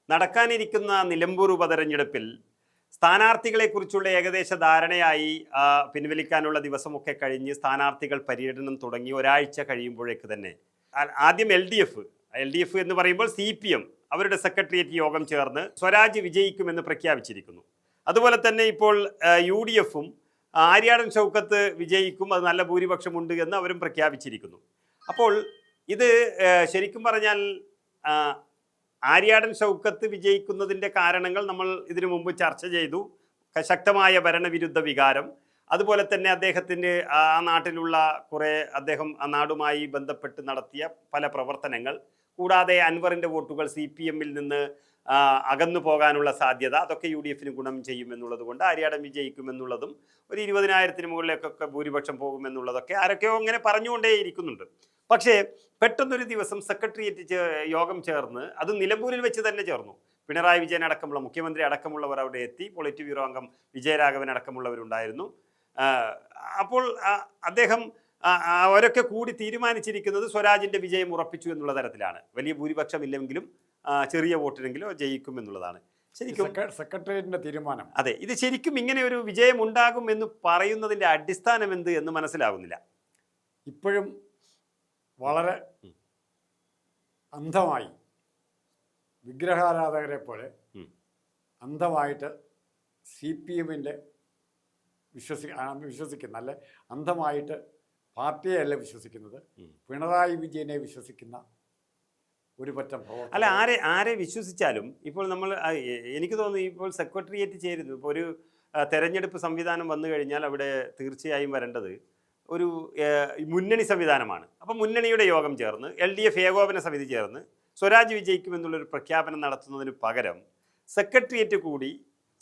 നടക്കാനിരിക്കുന്ന നിലമ്പൂർ ഉപതെരഞ്ഞെടുപ്പിൽ സ്ഥാനാർത്ഥികളെക്കുറിച്ചുള്ള ഏകദേശ ധാരണയായി പിൻവലിക്കാനുള്ള ദിവസമൊക്കെ കഴിഞ്ഞ് സ്ഥാനാർത്ഥികൾ പര്യടനം തുടങ്ങി ഒരാഴ്ച കഴിയുമ്പോഴേക്ക് തന്നെ ആദ്യം എൽ ഡി എഫ് എന്ന് പറയുമ്പോൾ CPM അവരുടെ സെക്രട്ടേറിയറ്റ് യോഗം ചേർന്ന് സ്വരാജ് വിജയിക്കുമെന്ന് പ്രഖ്യാപിച്ചിരിക്കുന്നു. അതുപോലെ തന്നെ ഇപ്പോൾ UDFും ആര്യാടൻ ഷൗക്കത്ത് വിജയിക്കും, അത് നല്ല ഭൂരിപക്ഷമുണ്ട് എന്ന് അവരും പ്രഖ്യാപിച്ചിരിക്കുന്നു. അപ്പോൾ ഇത് ശരിക്കും പറഞ്ഞാൽ ആര്യാടൻ ഷൗക്കത്ത് വിജയിക്കുന്നതിൻ്റെ കാരണങ്ങൾ നമ്മൾ ഇതിനു മുമ്പ് ചർച്ച ചെയ്തു. ശക്തമായ ഭരണവിരുദ്ധ വികാരം, അതുപോലെ തന്നെ അദ്ദേഹത്തിൻ്റെ ആ നാട്ടിലുള്ള അദ്ദേഹം ആ നാടുമായി ബന്ധപ്പെട്ട് നടത്തിയ പല പ്രവർത്തനങ്ങൾ, കൂടാതെ അൻവറിൻ്റെ വോട്ടുകൾ CPMൽ നിന്ന് അകന്നു പോകാനുള്ള സാധ്യത, അതൊക്കെ UDFന് ഗുണം ചെയ്യുമെന്നുള്ളത് കൊണ്ട് ആര്യാടൻ വിജയിക്കുമെന്നുള്ളതും ഒരു 20,000-ന് മുകളിലേക്കൊക്കെ ഭൂരിപക്ഷം പോകുമെന്നുള്ളതൊക്കെ ആരൊക്കെയോ അങ്ങനെ പറഞ്ഞുകൊണ്ടേയിരിക്കുന്നുണ്ട്. പക്ഷേ പെട്ടെന്നൊരു ദിവസം സെക്രട്ടേറിയറ്റ് യോഗം ചേർന്ന്, അത് നിലമ്പൂരിൽ വെച്ച് തന്നെ ചേർന്നു. പിണറായി വിജയൻ അടക്കമുള്ള മുഖ്യമന്ത്രി അടക്കമുള്ളവർ അവിടെ എത്തി, പൊളിറ്റ് ബ്യൂറോ അംഗം വിജയരാഘവൻ അടക്കമുള്ളവരുണ്ടായിരുന്നു. അപ്പോൾ അദ്ദേഹം അവരൊക്കെ കൂടി തീരുമാനിച്ചിരിക്കുന്നത് സ്വരാജിൻ്റെ വിജയം ഉറപ്പിച്ചു എന്നുള്ള തരത്തിലാണ്. വലിയ ഭൂരിപക്ഷം ഇല്ലെങ്കിലും ചെറിയ വോട്ടിനെങ്കിലും ജയിക്കും എന്നുള്ളതാണ് ശരിക്കും സെക്രട്ടേറിയറ്റിന്റെ തീരുമാനം. അതെ, ഇത് ശരിക്കും ഇങ്ങനെ ഒരു വിജയം ഉണ്ടാകും എന്ന് പറയുന്നതിൻ്റെ അടിസ്ഥാനം എന്ത് എന്ന് മനസ്സിലാകുന്നില്ല. ഇപ്പോഴും വളരെ അന്ധമായി വിഗ്രഹാരാധകരെ പോലെ അന്ധമായിട്ട് വിശ്വസിക്കുന്ന അല്ലെ, അന്ധമായിട്ട് പാർട്ടിയെയല്ല വിശ്വസിക്കുന്നത്, പിണറായി വിജയനെ വിശ്വസിക്കുന്ന ഒരു പറ്റം അല്ല. ആരെ വിശ്വസിച്ചാലും ഇപ്പോൾ നമ്മൾ, എനിക്ക് തോന്നുന്നു ഇപ്പോൾ സെക്രട്ടേറിയറ്റ് ചേരുന്നു. ഇപ്പോൾ ഒരു തെരഞ്ഞെടുപ്പ് സംവിധാനം വന്നു കഴിഞ്ഞാൽ അവിടെ തീർച്ചയായും വരേണ്ടത് ഒരു മുന്നണി സംവിധാനമാണ്. അപ്പം മുന്നണിയുടെ യോഗം ചേർന്ന് LDF ഏകോപന സമിതി ചേർന്ന് സ്വരാജ് വിജയിക്കുമെന്നുള്ളൊരു പ്രഖ്യാപനം നടത്തുന്നതിന് പകരം സെക്രട്ടേറിയറ്റ് കൂടി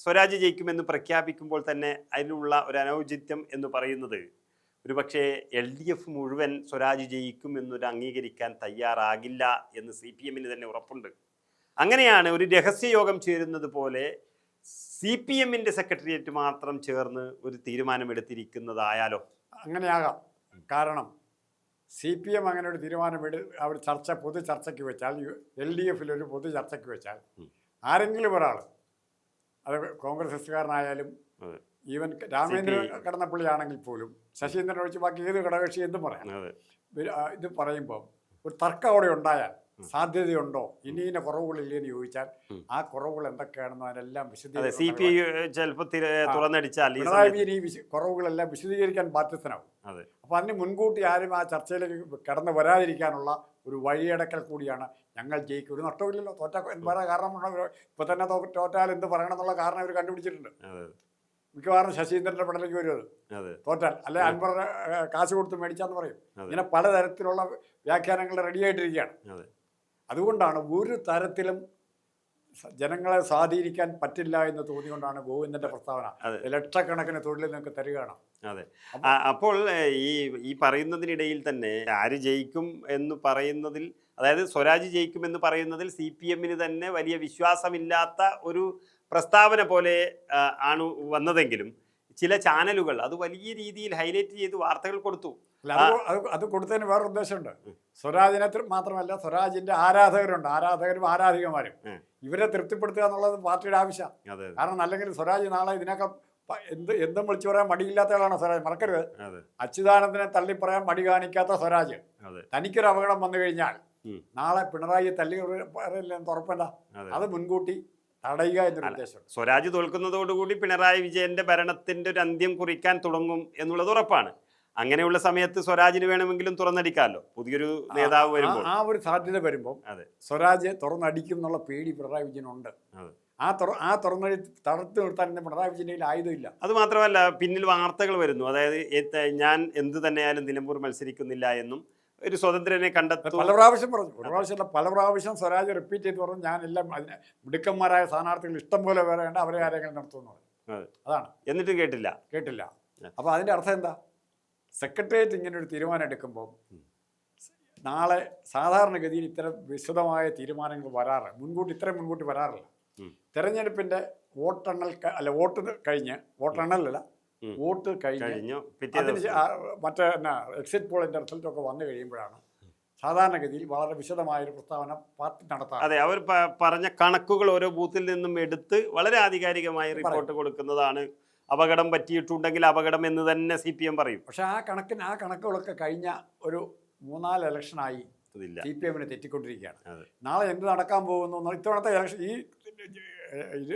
സ്വരാജ് ജയിക്കുമെന്ന് പ്രഖ്യാപിക്കുമ്പോൾ തന്നെ അതിനുള്ള ഒരു അനൗചിത്യം എന്ന് പറയുന്നത്, ഒരു പക്ഷേ LDF മുഴുവൻ സ്വരാജ് ജയിക്കും എന്നൊരു അംഗീകരിക്കാൻ തയ്യാറാകില്ല എന്ന് CPMന് തന്നെ ഉറപ്പുണ്ട്. അങ്ങനെയാണ് ഒരു രഹസ്യയോഗം ചേരുന്നത് പോലെ CPMൻ്റെ സെക്രട്ടേറിയറ്റ് മാത്രം ചേർന്ന് ഒരു തീരുമാനമെടുത്തിരിക്കുന്നതായാലോ? അങ്ങനെയാകാം. കാരണം CPM അങ്ങനെ ഒരു അവർ പൊതു ചർച്ചയ്ക്ക് വെച്ചാൽ, LDFിലൊരു പൊതു ചർച്ചയ്ക്ക് വെച്ചാൽ ആരെങ്കിലും ഒരാൾ, അത് കോൺഗ്രസ്സുകാരനായാലും ഈവൻ രാമേന്ദ്രൻ കടന്നപ്പള്ളി ആണെങ്കിൽ പോലും, ശശീന്ദ്രൻ ഒഴിച്ച് ബാക്കി ഏത് ഘടകകക്ഷി എന്തും പറയാം, ഇത് പറയുമ്പോൾ ഒരു തർക്കം അവിടെ ഉണ്ടായാൽ സാധ്യതയുണ്ടോ, ഇന്ന കുറവുകളില്ലെന്ന് ചോദിച്ചാൽ ആ കുറവുകൾ എന്തൊക്കെയാണെന്ന് അതിനെല്ലാം പിണറായി ഈ കുറവുകളെല്ലാം വിശദീകരിക്കാൻ ബാധ്യസ്ഥനാവും. അപ്പോൾ അതിന് മുൻകൂട്ടി ആരും ആ ചർച്ചയിലേക്ക് കടന്നു വരാതിരിക്കാനുള്ള ഒരു വഴിയടക്കൽ കൂടിയാണ് ഞങ്ങൾ ജയിക്കും. ഒരു നഷ്ടമില്ലല്ലോ, വേറെ കാരണം ഇപ്പൊ തന്നെ തോറ്റാൽ എന്ത് പറയണം എന്നുള്ള കാരണം ഇവർ കണ്ടുപിടിച്ചിട്ടുണ്ട്. മിക്കവാറും ശശീന്ദ്രന്റെ പടലേക്ക് വരും അത് തോറ്റാൽ, അല്ലെ അൻവറിന് കാശ് കൊടുത്ത് മേടിച്ചാന്ന് പറയും. ഇങ്ങനെ പലതരത്തിലുള്ള വ്യാഖ്യാനങ്ങൾ റെഡിയായിട്ടിരിക്കുകയാണ്. അതുകൊണ്ടാണ് ഒരു തരത്തിലും ജനങ്ങളെ സ്വാധീനിക്കാൻ പറ്റില്ല എന്ന് തോന്നിക്കൊണ്ടാണ് ഗോവിന്ദന്റെ പ്രസ്താവന. ലക്ഷക്കണക്കിന് തൊഴിൽ നിങ്ങൾക്ക് തരികയാണ്. അതെ. അപ്പോൾ ഈ പറയുന്നതിനിടയിൽ തന്നെ ആര് ജയിക്കും എന്ന് പറയുന്നതിൽ, അതായത് സ്വരാജ് ജയിക്കും എന്ന് പറയുന്നതിൽ CPMന് തന്നെ വലിയ വിശ്വാസമില്ലാത്ത ഒരു പ്രസ്താവന പോലെ ആണ് വന്നതെങ്കിലും ചില ചാനലുകൾ അത് വലിയ രീതിയിൽ ഹൈലൈറ്റ് ചെയ്ത് വാർത്തകൾ കൊടുത്തു. അത് കൊടുത്തതിന് വേറെ ഉദ്ദേശമുണ്ട്. സ്വരാജിനെ മാത്രമല്ല, സ്വരാജിന്റെ ആരാധകരും ആരാധികമാരും ഇവരെ തൃപ്തിപ്പെടുത്തുക എന്നുള്ളത് പാർട്ടിയുടെ ആവശ്യമാണ്. കാരണം അല്ലെങ്കിൽ സ്വരാജ് നാളെ ഇതിനൊക്കെ എന്തും വിളിച്ചു പറയാൻ മടിയില്ലാത്ത ആളാണ് സ്വരാജ്. മറക്കരുത്, അച്യുതാനന്ദനെ തള്ളിപ്പറയാൻ മടി കാണിക്കാത്ത സ്വരാജ് തനിക്കൊരു അപകടം വന്നു കഴിഞ്ഞാൽ നാളെ പിണറായി തല്ലി പറയില്ലെന്ന് ഉറപ്പല്ല. അത് മുൻകൂട്ടി തടയുക എന്നൊരു ഉദ്ദേശം. സ്വരാജ് തോൽക്കുന്നതോടുകൂടി പിണറായി വിജയന്റെ ഭരണത്തിന്റെ ഒരു അന്ത്യം കുറിക്കാൻ തുടങ്ങും എന്നുള്ളത് ഉറപ്പാണ്. അങ്ങനെയുള്ള സമയത്ത് സ്വരാജിന് വേണമെങ്കിലും തുറന്നടിക്കാമല്ലോ, പുതിയൊരു നേതാവ് വരുമ്പോൾ. ആ ഒരു സാധ്യത വരുമ്പോൾ സ്വരാജ് തുറന്നടിക്കും എന്നുള്ള പേടി പിണറായി വിജയനുണ്ട്. തടുത്തു നിർത്താൻ പിണറായി വിജയന്റെ ആയുധമില്ല. അത് മാത്രമല്ല, പിന്നിൽ വാർത്തകൾ വരുന്നു, അതായത് ഞാൻ എന്ത് തന്നെയായാലും നിലമ്പൂർ മത്സരിക്കുന്നില്ല എന്നും ഒരു സ്വതന്ത്രനെ കണ്ടെത്തും പല പ്രാവശ്യം പറഞ്ഞു. പല പ്രാവശ്യം സ്വരാജ് റിപ്പീറ്റ് ചെയ്ത് പറഞ്ഞു, ഞാൻ എല്ലാം അതിന് മിടുക്കന്മാരായ സ്ഥാനാർത്ഥികൾ ഇഷ്ടം പോലെ വേറെ ഉണ്ട്, അവരെ ആരെങ്കിലും നടത്തുമെന്ന് പറഞ്ഞു. അതാണ്. എന്നിട്ടും കേട്ടില്ല. അപ്പോൾ അതിൻ്റെ അർത്ഥം എന്താ? സെക്രട്ടേറിയറ്റ് ഇങ്ങനെ ഒരു തീരുമാനം എടുക്കുമ്പോൾ നാളെ സാധാരണഗതിയിൽ ഇത്തരം വിശദമായ തീരുമാനങ്ങൾ മുൻകൂട്ടി വരാറില്ല. തെരഞ്ഞെടുപ്പിന്റെ വോട്ടെണ്ണലല്ല വോട്ട് കഴിഞ്ഞ് അതിന് മറ്റേ എക്സിറ്റ് പോളിൻ്റെ റിസൾട്ടൊക്കെ വന്നു കഴിയുമ്പോഴാണ് സാധാരണഗതിയിൽ വളരെ വിശദമായൊരു പ്രസ്താവന പാർട്ടി നടത്താം. അതെ, അവർ പറഞ്ഞ കണക്കുകൾ ഓരോ ബൂത്തിൽ നിന്നും എടുത്ത് വളരെ ആധികാരികമായി റിപ്പോർട്ട് കൊടുക്കുന്നതാണ്. അപകടം പറ്റിയിട്ടുണ്ടെങ്കിൽ അപകടം എന്ന് തന്നെ CPM പറയും. പക്ഷേ ആ കണക്കുകളൊക്കെ കഴിഞ്ഞ ഒരു 3-4 ഇലക്ഷനായി CPM തെറ്റിക്കൊണ്ടിരിക്കുകയാണ്. നാളെ എന്ത് നടക്കാൻ പോകുന്നു? ഇത്തവണത്തെ ഇലക്ഷൻ, ഈ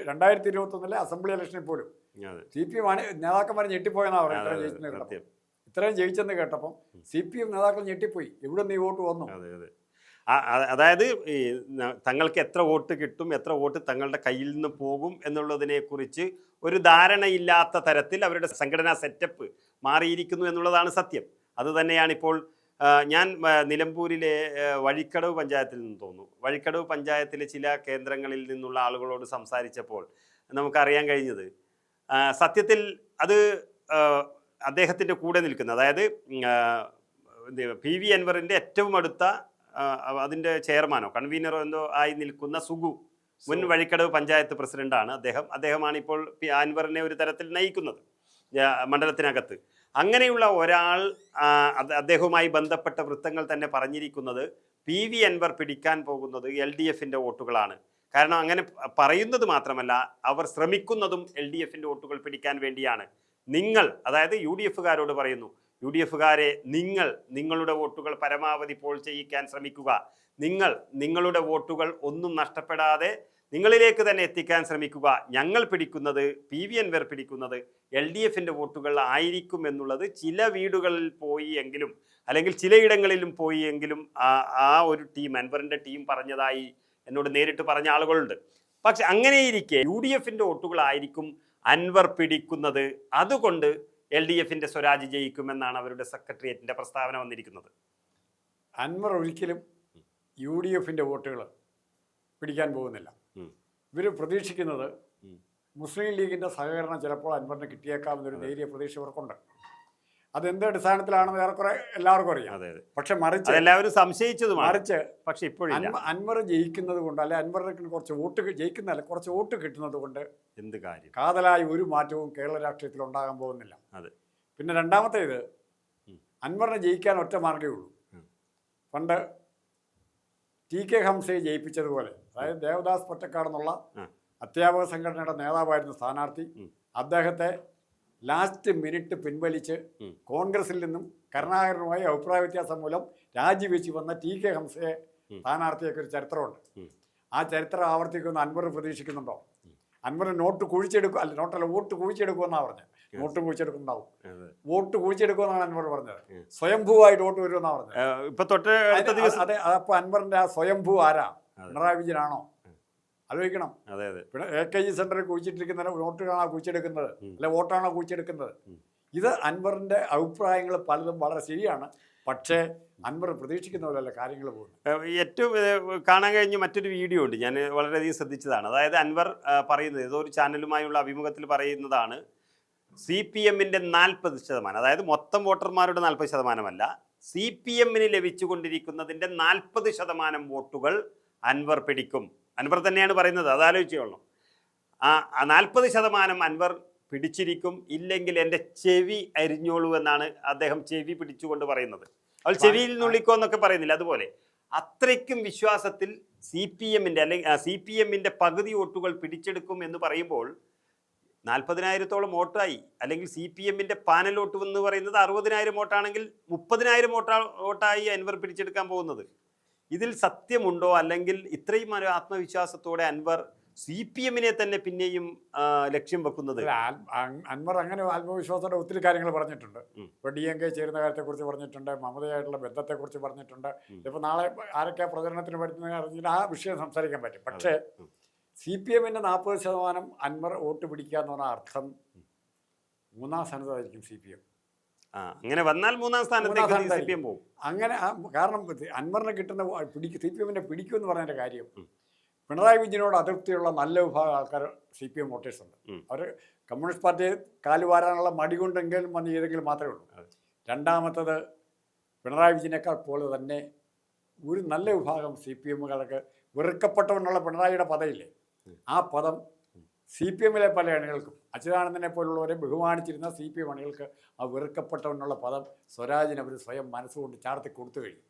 2021 അസംബ്ലി ഇലക്ഷനിൽ പോലും CPM നേതാക്കന്മാർ ഞെട്ടിപ്പോയെന്നാണ് പറയുന്നത്. ഇത്രയും ജയിച്ചെന്ന് കേട്ടപ്പം CPM നേതാക്കൾ ഞെട്ടിപ്പോയി. എവിടെ നിന്ന് ഈ വോട്ട് വന്നു? അതായത് തങ്ങൾക്ക് എത്ര വോട്ട് കിട്ടും, എത്ര വോട്ട് തങ്ങളുടെ കയ്യിൽ നിന്ന് പോകും എന്നുള്ളതിനെക്കുറിച്ച് ഒരു ധാരണയില്ലാത്ത തരത്തിൽ അവരുടെ സംഘടനാ സെറ്റപ്പ് മാറിയിരിക്കുന്നു എന്നുള്ളതാണ് സത്യം. അതുതന്നെയാണ് ഇപ്പോൾ ഞാൻ നിലമ്പൂരിലെ വഴിക്കടവ് പഞ്ചായത്തിൽ നിന്ന് തോന്നുന്നു, വഴിക്കടവ് പഞ്ചായത്തിലെ ചില കേന്ദ്രങ്ങളിൽ നിന്നുള്ള ആളുകളോട് സംസാരിച്ചപ്പോൾ നമുക്കറിയാൻ കഴിഞ്ഞത്, സത്യത്തിൽ അത് അദ്ദേഹത്തിൻ്റെ കൂടെ നിൽക്കുന്ന, അതായത് PV അൻവറിൻ്റെ ഏറ്റവും അടുത്ത അതിൻ്റെ ചെയർമാനോ കൺവീനറോ എന്തോ ആയി നിൽക്കുന്ന സുഗു, മുൻ വഴിക്കടവ് പഞ്ചായത്ത് പ്രസിഡന്റാണ് അദ്ദേഹമാണ് ഇപ്പോൾ അൻവറിനെ ഒരു തരത്തിൽ നയിക്കുന്നത് മണ്ഡലത്തിനകത്ത്. അങ്ങനെയുള്ള ഒരാൾ, അദ്ദേഹവുമായി ബന്ധപ്പെട്ട വൃത്തങ്ങൾ തന്നെ പറഞ്ഞിരിക്കുന്നത് PV അൻവർ പിടിക്കാൻ പോകുന്നത് LDFിൻ്റെ വോട്ടുകളാണ്. കാരണം അങ്ങനെ പറയുന്നത് മാത്രമല്ല, അവർ ശ്രമിക്കുന്നതും LDFിൻ്റെ വോട്ടുകൾ പിടിക്കാൻ വേണ്ടിയാണ്. നിങ്ങൾ, അതായത് UDFകാരോട് പറയുന്നു, UDFകാരെ നിങ്ങളുടെ വോട്ടുകൾ പരമാവധി പോൾ ചെയ്യിക്കാൻ ശ്രമിക്കുക. നിങ്ങളുടെ വോട്ടുകൾ ഒന്നും നഷ്ടപ്പെടാതെ നിങ്ങളിലേക്ക് തന്നെ എത്തിക്കാൻ ശ്രമിക്കുക. ഞങ്ങൾ പിടിക്കുന്നത്, PV അൻവർ പിടിക്കുന്നത് LDFിൻ്റെ വോട്ടുകൾ ആയിരിക്കും എന്നുള്ളത് ചില വീടുകളിൽ പോയി എങ്കിലും, അല്ലെങ്കിൽ ചിലയിടങ്ങളിലും പോയി എങ്കിലും ആ ഒരു ടീം, അൻവറിൻ്റെ ടീം പറഞ്ഞതായി എന്നോട് നേരിട്ട് പറഞ്ഞ ആളുകളുണ്ട്. പക്ഷെ അങ്ങനെയിരിക്കെ UDFിൻ്റെ വോട്ടുകളായിരിക്കും അൻവർ പിടിക്കുന്നത്, അതുകൊണ്ട് LDFിൻ്റെ സ്വരാജ് ജയിക്കുമെന്നാണ് അവരുടെ സെക്രട്ടേറിയറ്റിൻ്റെ പ്രസ്താവന വന്നിരിക്കുന്നത്. അൻവർ ഒരിക്കലും UDFിൻ്റെ വോട്ടുകൾ പിടിക്കാൻ പോകുന്നില്ല. ഇവർ പ്രതീക്ഷിക്കുന്നത് മുസ്ലിം ലീഗിൻ്റെ സഹകരണം ചിലപ്പോൾ അൻവറിന് കിട്ടിയേക്കാമെന്നൊരു നേരിയ പ്രതീക്ഷ ഇവർക്കുണ്ട്. അതെന്ത് അടിസ്ഥാനത്തിലാണെന്ന് ഏറെക്കുറെ എല്ലാവർക്കും അറിയാം. പക്ഷെ മറിച്ച് എല്ലാവരും സംശയിച്ചത്, മറിച്ച് പക്ഷെ ഇപ്പോഴും അൻവർ ജയിക്കുന്നത് കൊണ്ട്, അല്ലെ അൻവറിന് കുറച്ച് വോട്ട് ജയിക്കുന്നതല്ല, കുറച്ച് വോട്ട് കിട്ടുന്നത് കൊണ്ട് എന്ത് കാര്യം, കാതലായ ഒരു മാറ്റവും കേരള രാഷ്ട്രീയത്തിൽ ഉണ്ടാകാൻ പോകുന്നില്ല. പിന്നെ രണ്ടാമത്തേത്, അൻവറിനെ ജയിക്കാൻ ഒറ്റ മാർഗ്ഗമേ ഉള്ളൂ. പണ്ട് TK ഹംസയെ ജയിപ്പിച്ചതുപോലെ, അതായത് ദേവദാസ് പൊറ്റക്കാട് എന്നുള്ള അധ്യാപക സംഘടനയുടെ നേതാവായിരുന്ന സ്ഥാനാർത്ഥി, അദ്ദേഹത്തെ ലാസ്റ്റ് മിനിറ്റ് പിൻവലിച്ച് കോൺഗ്രസിൽ നിന്നും കരുണാകരനുമായി അഭിപ്രായ വ്യത്യാസം മൂലം രാജിവെച്ച് വന്ന TK ഹംസയെ സ്ഥാനാർത്ഥിയൊക്കെ ഒരു ചരിത്രമുണ്ട്. ആ ചരിത്രം ആവർത്തിക്കുമെന്ന് അൻവർ പ്രതീക്ഷിക്കുന്നുണ്ടോ? അൻവർ വോട്ട് കുഴിച്ചെടുക്കുമെന്നാണ് പറഞ്ഞത്. വോട്ട് കുഴിച്ചെടുക്കുന്നുണ്ടാവും, വോട്ട് കുഴിച്ചെടുക്കുമെന്നാണ് അൻവർ പറഞ്ഞത്. സ്വയംഭൂവായിട്ട് വോട്ട് വരുമെന്നാണ് പറഞ്ഞത്. അതെ, അപ്പോൾ അൻവറിന്റെ ആ സ്വയംഭൂ ആരാ? പിണറായി വിജയനാണോ? ആലോചിക്കണം. AKG സെന്ററിൽ കുഴിച്ചിട്ടിരിക്കുന്ന വോട്ടുകളാണോ കുഴിച്ചെടുക്കുന്നത്, അല്ലെ വോട്ടാണോ കുഴിച്ചെടുക്കുന്നത്? ഇത് അൻവറിന്റെ അഭിപ്രായങ്ങൾ പലതും വളരെ ശരിയാണ്. പക്ഷേ അൻവർ പ്രതീക്ഷിക്കുന്ന പോലെയല്ല കാര്യങ്ങൾ പോകുന്നത്. ഏറ്റവും കാണാൻ കഴിഞ്ഞ മറ്റൊരു വീഡിയോ ഉണ്ട്, ഞാൻ വളരെയധികം ശ്രദ്ധിച്ചതാണ്. അതായത് അൻവർ പറയുന്നത്, ഏതോ ഒരു ചാനലുമായുള്ള അഭിമുഖത്തിൽ പറയുന്നതാണ്, CPMൻ്റെ 40%, അതായത് മൊത്തം വോട്ടർമാരുടെ 40% CPMന് ലഭിച്ചുകൊണ്ടിരിക്കുന്നതിൻ്റെ 40% വോട്ടുകൾ അൻവർ പിടിക്കും. അൻവർ തന്നെയാണ് പറയുന്നത്, അതാലോചിച്ചോളണം. ആ 40% അൻവർ പിടിച്ചിരിക്കും, ഇല്ലെങ്കിൽ എൻ്റെ ചെവി അരിഞ്ഞോളൂ എന്നാണ് അദ്ദേഹം ചെവി പിടിച്ചുകൊണ്ട് പറയുന്നത്. അവൾ ചെവിയിൽ നുള്ളിക്കോ എന്നൊക്കെ പറയുന്നില്ല, അതുപോലെ അത്രയ്ക്കും വിശ്വാസത്തിൽ CPMൻ്റെ അല്ലെങ്കിൽ CPMൻ്റെ പകുതി വോട്ടുകൾ പിടിച്ചെടുക്കും എന്ന് പറയുമ്പോൾ 40,000-ഓളം വോട്ടായി. അല്ലെങ്കിൽ CPMൻ്റെ പാനൽ വോട്ട് എന്ന് പറയുന്നത് 60,000 വോട്ടാണെങ്കിൽ 30,000 വോട്ടായി അൻവർ പിടിച്ചെടുക്കാൻ പോകുന്നത്. ഇതിൽ സത്യമുണ്ടോ? അല്ലെങ്കിൽ ഇത്രയും ഒരു ആത്മവിശ്വാസത്തോടെ അൻവർ CPMനെ തന്നെ പിന്നെയും ലക്ഷ്യം വെക്കുന്നത്? അൻവർ അങ്ങനെ ആത്മവിശ്വാസത്തോടെ ഒത്തിരി കാര്യങ്ങൾ പറഞ്ഞിട്ടുണ്ട്. ഇപ്പോൾ DMK ചേരുന്ന കാര്യത്തെക്കുറിച്ച് പറഞ്ഞിട്ടുണ്ട്, മമതയായിട്ടുള്ള ബന്ധത്തെക്കുറിച്ച് പറഞ്ഞിട്ടുണ്ട്. ഇപ്പോൾ നാളെ ആരൊക്കെ പ്രചരണത്തിന് വരുന്നത് അറിഞ്ഞിട്ട് ആ വിഷയം സംസാരിക്കാൻ പറ്റും. പക്ഷേ CPMൻ്റെ 40% അൻവർ വോട്ട് പിടിക്കുക എന്ന് പറഞ്ഞ അർത്ഥം 3ാം സ്ഥാനത്തായിരിക്കും CPM. അങ്ങനെ വന്നാൽ 3ാം സ്ഥാനത്തേക്ക് CPM പോകും. അങ്ങനെ കാരണം അൻവറിനെ കിട്ടുന്ന CPMനെ പിടിക്കുമെന്ന് പറഞ്ഞതിൻ്റെ കാര്യം, പിണറായി വിജയനോട് അതൃപ്തിയുള്ള നല്ല വിഭാഗം ആൾക്കാർ CPM വോട്ടേഴ്സ് ഉണ്ട്. അവർ കമ്മ്യൂണിസ്റ്റ് പാർട്ടിയെ കാലുവാരാനുള്ള മടി കൊണ്ടെങ്കിലും വന്ന് ചെയ്തെങ്കിൽ മാത്രമേ ഉള്ളൂ. രണ്ടാമത്തത്, പിണറായി വിജയനേക്കാൾ പോലെ തന്നെ ഒരു നല്ല വിഭാഗം CPMകാർക്ക് വെറുക്കപ്പെട്ടവനുള്ള പിണറായിയുടെ പദമില്ലേ, ആ പദം CPMലെ പല അണികൾക്കും, അച്യുതാനന്ദനെ പോലുള്ളവരെ ബഹുമാനിച്ചിരുന്ന CPM അണികൾക്ക്, ആ വെറുക്കപ്പെട്ടവനുള്ള പദം സ്വരാജിന് അവർ സ്വയം മനസ്സുകൊണ്ട് ചാർത്തി കൊടുത്തു കഴിഞ്ഞു.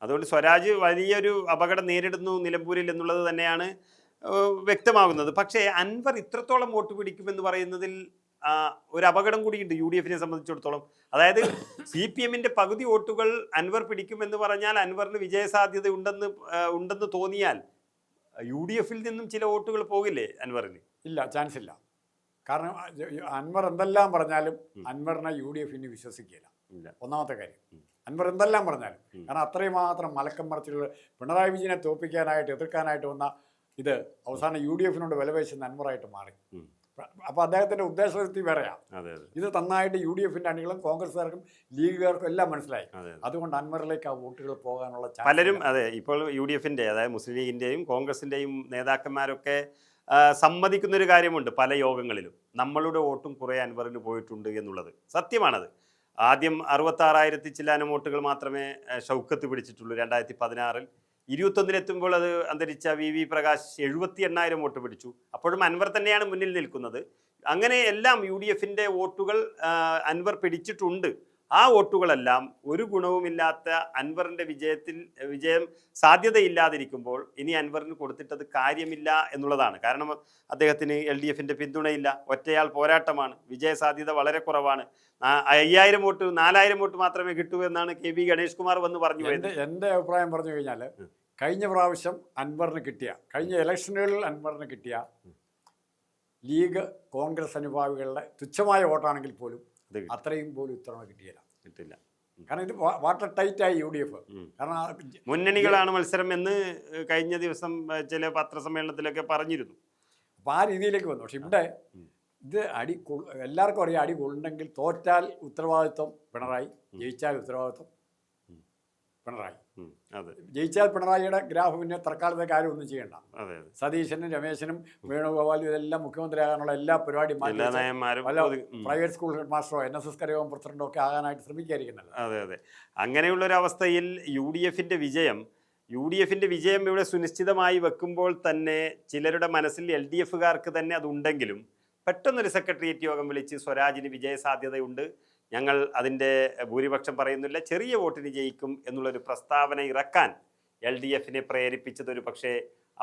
അതുകൊണ്ട് സ്വരാജ് വലിയൊരു അപകടം നേരിടുന്നു നിലമ്പൂരിൽ എന്നുള്ളത് തന്നെയാണ് വ്യക്തമാകുന്നത്. പക്ഷേ അൻവർ ഇത്രത്തോളം വോട്ട് പിടിക്കുമെന്ന് പറയുന്നതിൽ ഒരു അപകടം കൂടിയുണ്ട് യു ഡി എഫിനെ സംബന്ധിച്ചിടത്തോളം. അതായത് CPM-ന്റെ പകുതി വോട്ടുകൾ അൻവർ പിടിക്കുമെന്ന് പറഞ്ഞാൽ അൻവറിന് വിജയസാധ്യത ഉണ്ടെന്ന് തോന്നിയാൽ UDF-ൽ നിന്നും ചില വോട്ടുകൾ പോകില്ലേ അൻവറിന്? ഇല്ല, ചാൻസ് ഇല്ല. കാരണം അൻവർ എന്തെല്ലാം പറഞ്ഞാലും അൻവറിനെ UDF ഇനി വിശ്വസിക്കില്ല. ഒന്നാമത്തെ കാര്യം, അൻവർ എന്തെല്ലാം പറഞ്ഞാലും. കാരണം അത്രയും മാത്രം മലക്കം മറിച്ചുള്ള പിണറായി വിജയനെ തോൽപ്പിക്കാനായിട്ട് എതിർക്കാനായിട്ട് വന്ന ഇത് അവസാനം UDF-നോട് വിലപേശുന്ന അൻവറായിട്ട് മാറി. അപ്പോൾ അദ്ദേഹത്തിൻ്റെ ഉദ്ദേശശക്തി വേറെയാണ്. ഇത് നന്നായിട്ട് UDF-ന്റെ അണികളും കോൺഗ്രസ്സുകാർക്കും ലീഗുകാർക്കും എല്ലാം മനസ്സിലായി. അതുകൊണ്ട് അൻവറിലേക്ക് ആ വോട്ടുകൾ പോകാനുള്ള പലരും ഇപ്പോൾ UDF-ന്റെ അതായത് മുസ്ലിം ലീഗിൻ്റെയും കോൺഗ്രസിൻ്റെയും നേതാക്കന്മാരൊക്കെ സമ്മതിക്കുന്നൊരു കാര്യമുണ്ട് പല യോഗങ്ങളിലും. നമ്മളുടെ വോട്ടും കുറേ അൻവറിന് പോയിട്ടുണ്ട് എന്നുള്ളത് സത്യമാണത്. ആദ്യം 66,000 ചില്ലാനം വോട്ടുകൾ മാത്രമേ ഷൗക്കത്ത് പിടിച്ചിട്ടുള്ളൂ. 2016-ൽ 21-ലെത്തുമ്പോൾ അത് അന്തരിച്ച VV പ്രകാശ് 78,000 വോട്ട് പിടിച്ചു. അപ്പോഴും അൻവർ തന്നെയാണ് മുന്നിൽ നിൽക്കുന്നത്. അങ്ങനെ എല്ലാം UDF-ന്റെ വോട്ടുകൾ അൻവർ പിടിച്ചിട്ടുണ്ട്. ആ വോട്ടുകളെല്ലാം ഒരു ഗുണവുമില്ലാത്ത അൻവറിൻ്റെ വിജയം സാധ്യതയില്ലാതിരിക്കുമ്പോൾ ഇനി അൻവറിന് കൊടുത്തിട്ടത് കാര്യമില്ല എന്നുള്ളതാണ്. കാരണം അദ്ദേഹത്തിന് LDF-ന്റെ പിന്തുണയില്ല, ഒറ്റയാൾ പോരാട്ടമാണ്, വിജയസാധ്യത വളരെ കുറവാണ്. 5,000 വോട്ട് 4,000 വോട്ട് മാത്രമേ കിട്ടൂ എന്നാണ് KV ഗണേഷ് കുമാർ വന്ന് പറഞ്ഞു പോയത്. എൻ്റെ അഭിപ്രായം പറഞ്ഞു കഴിഞ്ഞാൽ കഴിഞ്ഞ പ്രാവശ്യം അൻവറിന് കിട്ടിയ, കഴിഞ്ഞ ഇലക്ഷനുകളിൽ അൻവറിന് കിട്ടിയ ലീഗ് കോൺഗ്രസ് അനുഭാവികളുടെ തുച്ഛമായ വോട്ടാണെങ്കിൽ പോലും അത്രയും പോലും ഇത്തവണ കിട്ടില്ല. കാരണം ഇത് വാട്ടർ ടൈറ്റായി UDF. കാരണം മുന്നണികളാണ് മത്സരം എന്ന് കഴിഞ്ഞ ദിവസം ചില പത്രസമ്മേളനത്തിലൊക്കെ പറഞ്ഞിരുന്നു. അപ്പോൾ ആ രീതിയിലേക്ക് വന്നു. പക്ഷെ ഇവിടെ ഇത് എല്ലാവർക്കും അറിയാം, അടി കൊള്ളുണ്ടെങ്കിൽ തോറ്റാൽ ഉത്തരവാദിത്വം പിണറായി, ജയിച്ചാൽ ഉത്തരവാദിത്വം പിണറായി. ജയിച്ചാൽ പിണറായിയുടെ ഗ്രാഫ് പിന്നെ തൽക്കാലത്തേക്ക് ആരും ഒന്നും ചെയ്യണ്ട. സതീശനും രമേശനും വേണുഗോപാലും ഇതെല്ലാം മുഖ്യമന്ത്രിയാകാനുള്ള എല്ലാ പരിപാടിയും പ്രൈവറ്റ് സ്കൂൾ ഹെഡ് മാസ്റ്ററോ NSS കരയോഗം പ്രസിഡന്റോ ഒക്കെ ആകാനായിട്ട് ശ്രമിക്കാതിരിക്കുന്നത്. അതെ. അങ്ങനെയുള്ളൊരവസ്ഥയിൽ UDF-ന്റെ വിജയം ഇവിടെ സുനിശ്ചിതമായി വെക്കുമ്പോൾ തന്നെ ചിലരുടെ മനസ്സിൽ LDF-കാർക്ക് തന്നെ അതുണ്ടെങ്കിലും പെട്ടെന്നൊരു സെക്രട്ടേറിയറ്റ് യോഗം വിളിച്ച് സ്വരാജിന് വിജയസാധ്യതയുണ്ട്, ഞങ്ങൾ അതിൻ്റെ ഭൂരിപക്ഷം പറയുന്നില്ല, ചെറിയ വോട്ടിന് ജയിക്കും എന്നുള്ളൊരു പ്രസ്താവന ഇറക്കാൻ LDF-നെ പ്രേരിപ്പിച്ചതൊരു പക്ഷേ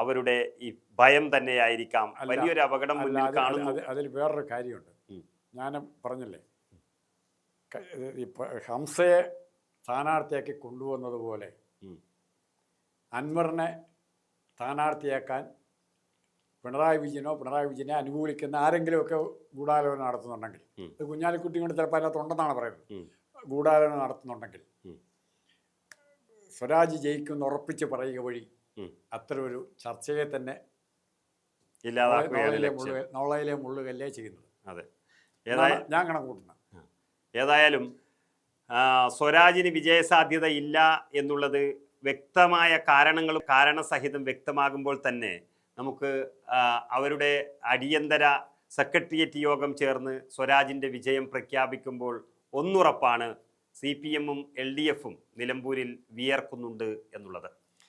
അവരുടെ ഈ ഭയം തന്നെയായിരിക്കാം. വലിയൊരു അപകടം മുന്നിൽ കാണുന്നു. അതിൽ വേറൊരു കാര്യമുണ്ട്. ഞാൻ പറഞ്ഞില്ലേ, ഹംസയെ സ്ഥാനാർത്ഥിയാക്കി കൊണ്ടുവന്നതുപോലെ അൻവറിനെ സ്ഥാനാർത്ഥിയാക്കാൻ പിണറായി വിജയനെ അനുകൂലിക്കുന്ന ആരെങ്കിലുമൊക്കെ ഗൂഢാലോചന നടത്തുന്നുണ്ടെങ്കിൽ, ഇത് കുഞ്ഞാലിക്കുട്ടി കൊണ്ട് ചിലപ്പോൾ അതിനകത്തുണ്ടെന്നാണ് പറയുന്നത്, ഗൂഢാലോചന നടത്തുന്നുണ്ടെങ്കിൽ സ്വരാജ് ജയിക്കുമെന്ന് ഉറപ്പിച്ച് പറയുക വഴി അത്തരം ഒരു ചർച്ചയെ തന്നെ നോളയിലെ മുള്ളുകല്ലേ ചെയ്യുന്നത്. അതെ, ഞാൻ കണക്കൂട്ടുന്നത്. ഏതായാലും സ്വരാജിന് വിജയസാധ്യത ഇല്ല എന്നുള്ളത് വ്യക്തമായ കാരണസഹിതം വ്യക്തമാകുമ്പോൾ തന്നെ നമുക്ക് അവരുടെ അടിയന്തര സെക്രട്ടേറിയറ്റ് യോഗം ചേർന്ന് സ്വരാജിൻ്റെ വിജയം പ്രഖ്യാപിക്കുമ്പോൾ ഒന്നുറപ്പാണ്, CPM-ഉം LDF-ഉം നിലമ്പൂരിൽ വിയർക്കുന്നുണ്ട് എന്നുള്ളത്.